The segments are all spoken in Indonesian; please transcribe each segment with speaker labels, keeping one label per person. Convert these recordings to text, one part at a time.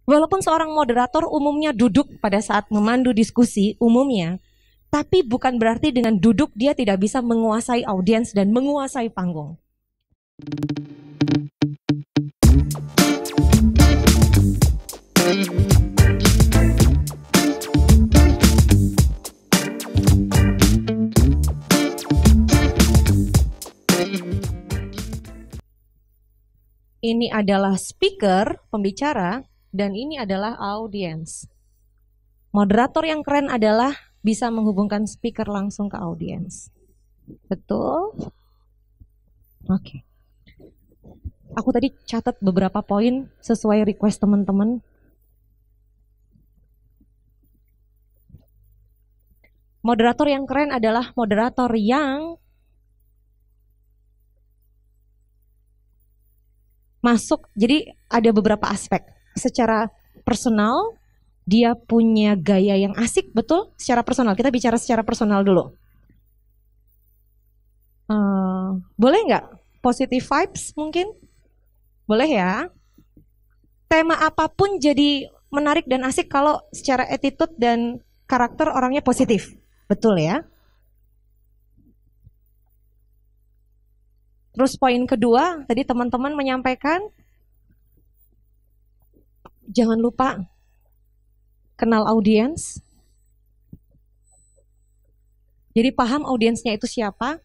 Speaker 1: Walaupun seorang moderator umumnya duduk pada saat memandu diskusi umumnya, tapi bukan berarti dengan duduk dia tidak bisa menguasai audiens dan menguasai panggung. Ini adalah speaker, pembicara, dan ini adalah audiens. Moderator yang keren adalah bisa menghubungkan speaker langsung ke audiens. Betul? Oke. Aku tadi catat beberapa poin sesuai request teman-teman. Moderator yang keren adalah moderator yang masuk, jadi ada beberapa aspek. Secara personal, dia punya gaya yang asik, betul? Secara personal, kita bicara secara personal dulu. Boleh nggak? Positive vibes mungkin? Boleh ya? Tema apapun jadi menarik dan asik kalau secara attitude dan karakter orangnya positif. Betul ya? Terus poin kedua, tadi teman-teman menyampaikan, jangan lupa kenal audiens. Jadi paham audiensnya itu siapa,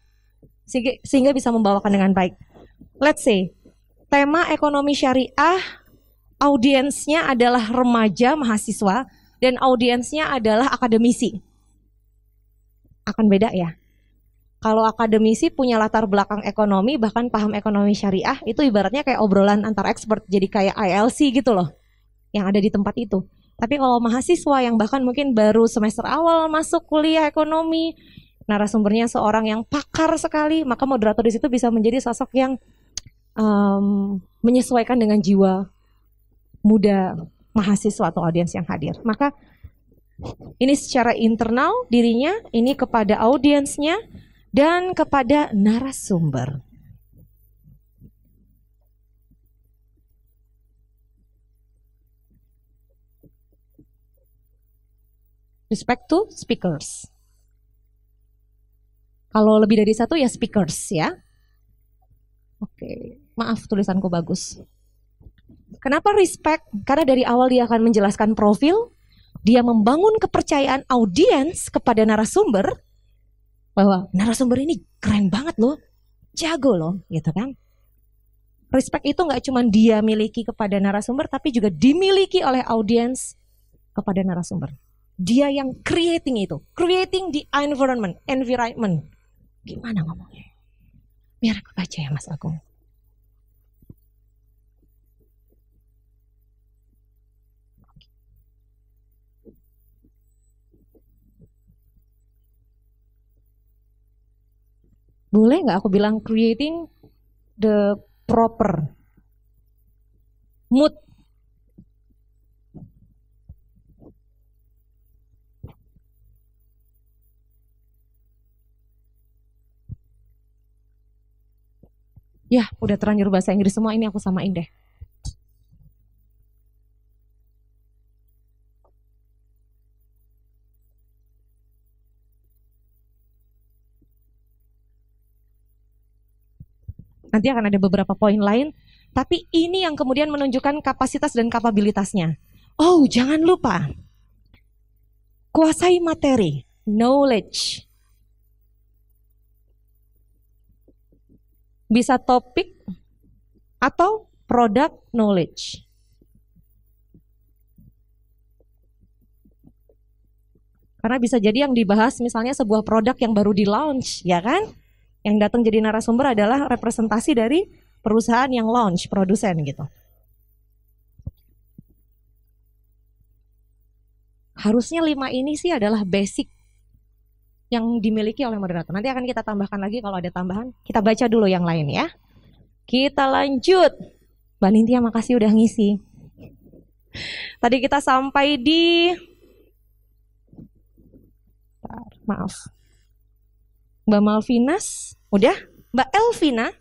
Speaker 1: sehingga bisa membawakan dengan baik. Let's say, tema ekonomi syariah, audiensnya adalah remaja mahasiswa, dan audiensnya adalah akademisi. Akan beda ya? Kalau akademisi punya latar belakang ekonomi, bahkan paham ekonomi syariah, itu ibaratnya kayak obrolan antar expert, jadi kayak ILC gitu loh, yang ada di tempat itu. Tapi kalau mahasiswa yang bahkan mungkin baru semester awal masuk kuliah ekonomi, narasumbernya seorang yang pakar sekali, maka moderator di situ bisa menjadi sosok yang menyesuaikan dengan jiwa muda mahasiswa atau audiens yang hadir. Maka ini secara internal dirinya, ini kepada audiensnya, dan kepada narasumber. Respect to speakers. Kalau lebih dari satu ya speakers ya. Oke, maaf tulisanku bagus. Kenapa respect? Karena dari awal dia akan menjelaskan profil, dia membangun kepercayaan audiens kepada narasumber, bahwa narasumber ini keren banget loh, jago loh, gitu kan. Respect itu nggak cuma dia miliki kepada narasumber, tapi juga dimiliki oleh audiens kepada narasumber. Dia yang creating itu, creating the environment. Gimana ngomongnya? Biar aku baca ya Mas Agung. Boleh nggak aku bilang creating the proper mood? Ya, udah terlanjur bahasa Inggris semua, ini aku samain deh. Nanti akan ada beberapa poin lain, tapi ini yang kemudian menunjukkan kapasitas dan kapabilitasnya. Oh, jangan lupa, kuasai materi, knowledge. Bisa topik atau product knowledge. Karena bisa jadi yang dibahas misalnya sebuah produk yang baru di launch, ya kan? Yang datang jadi narasumber adalah representasi dari perusahaan yang launch, produsen gitu. Harusnya 5 ini sih adalah basic yang dimiliki oleh moderator. Nanti akan kita tambahkan lagi kalau ada tambahan. Kita baca dulu yang lain ya. Kita lanjut. Mbak Nintia makasih udah ngisi. Tadi kita sampai di... Maaf. Mbak Malvinas, udah? Mbak Elvina,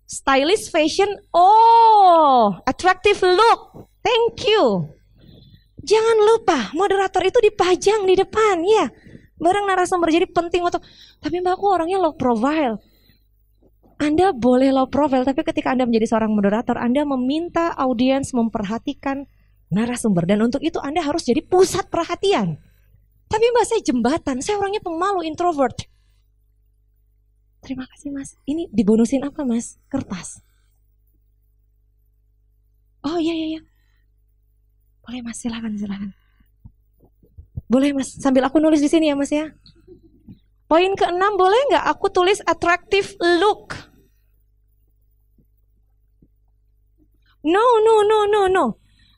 Speaker 1: stylish fashion, oh, attractive look, thank you. Jangan lupa, moderator itu dipajang di depan, ya. Bareng narasumber, jadi penting untuk, tapi Mbak, aku orangnya low profile. Anda boleh low profile, tapi ketika Anda menjadi seorang moderator, Anda meminta audiens memperhatikan narasumber. Dan untuk itu Anda harus jadi pusat perhatian. Tapi Mbak, saya jembatan, saya orangnya pemalu, introvert. Terima kasih Mas, ini dibonusin apa Mas? Kertas. Oh iya. Boleh Mas, silakan. Boleh Mas, sambil aku nulis di sini ya Mas ya. Poin ke-6, boleh nggak aku tulis attractive look? No.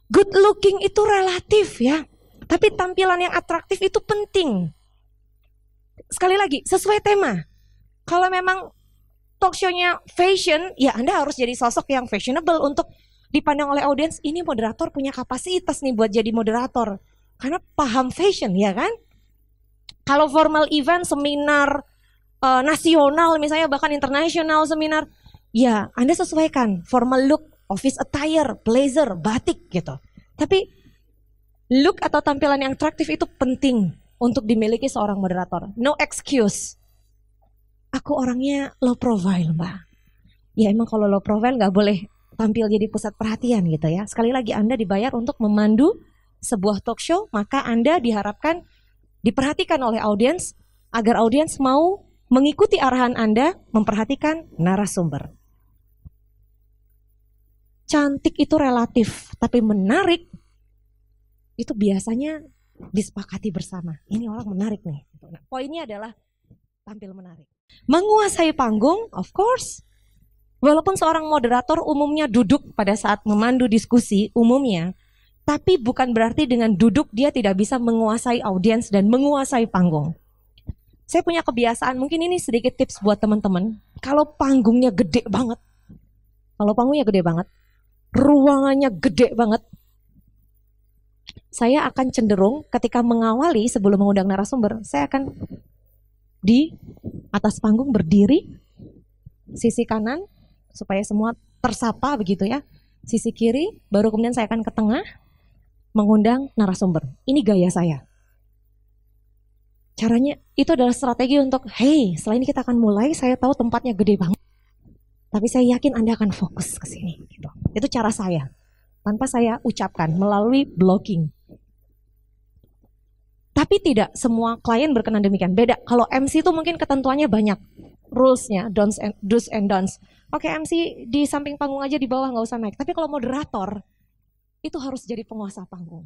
Speaker 1: Good looking itu relatif ya. Tapi tampilan yang atraktif itu penting. Sekali lagi, sesuai tema. Kalau memang talk show-nya fashion, ya Anda harus jadi sosok yang fashionable untuk dipandang oleh audiens. Ini moderator punya kapasitas nih buat jadi moderator. Karena paham fashion, ya kan? Kalau formal event, seminar nasional, misalnya bahkan internasional seminar, ya Anda sesuaikan formal look, office attire, blazer, batik gitu. Tapi look atau tampilan yang atraktif itu penting untuk dimiliki seorang moderator. No excuse. Aku orangnya low profile, Mbak. Ya emang kalau low profile nggak boleh tampil jadi pusat perhatian gitu ya. Sekali lagi Anda dibayar untuk memandu sebuah talk show, maka Anda diharapkan diperhatikan oleh audiens agar audiens mau mengikuti arahan Anda, memperhatikan narasumber. Cantik itu relatif, tapi menarik itu biasanya disepakati bersama. Ini orang menarik nih. Nah, poinnya adalah tampil menarik. Menguasai panggung, of course. Walaupun seorang moderator umumnya duduk pada saat memandu diskusi umumnya, tapi bukan berarti dengan duduk dia tidak bisa menguasai audiens dan menguasai panggung. Saya punya kebiasaan, mungkin ini sedikit tips buat teman-teman. Kalau panggungnya gede banget, ruangannya gede banget, saya akan cenderung ketika mengawali sebelum mengundang narasumber, saya akan di atas panggung berdiri, sisi kanan supaya semua tersapa begitu ya. Sisi kiri, baru kemudian saya akan ke tengah mengundang narasumber. Ini gaya saya. Caranya itu adalah strategi untuk, hey, selain kita akan mulai, saya tahu tempatnya gede banget, tapi saya yakin Anda akan fokus ke sini. Gitu. Itu cara saya, tanpa saya ucapkan melalui blocking. Tapi tidak semua klien berkenan demikian. Beda. Kalau MC itu mungkin ketentuannya banyak, rulesnya, do's and don'ts. Oke, MC di samping panggung aja, di bawah nggak usah naik. Tapi kalau moderator itu harus jadi penguasa panggung.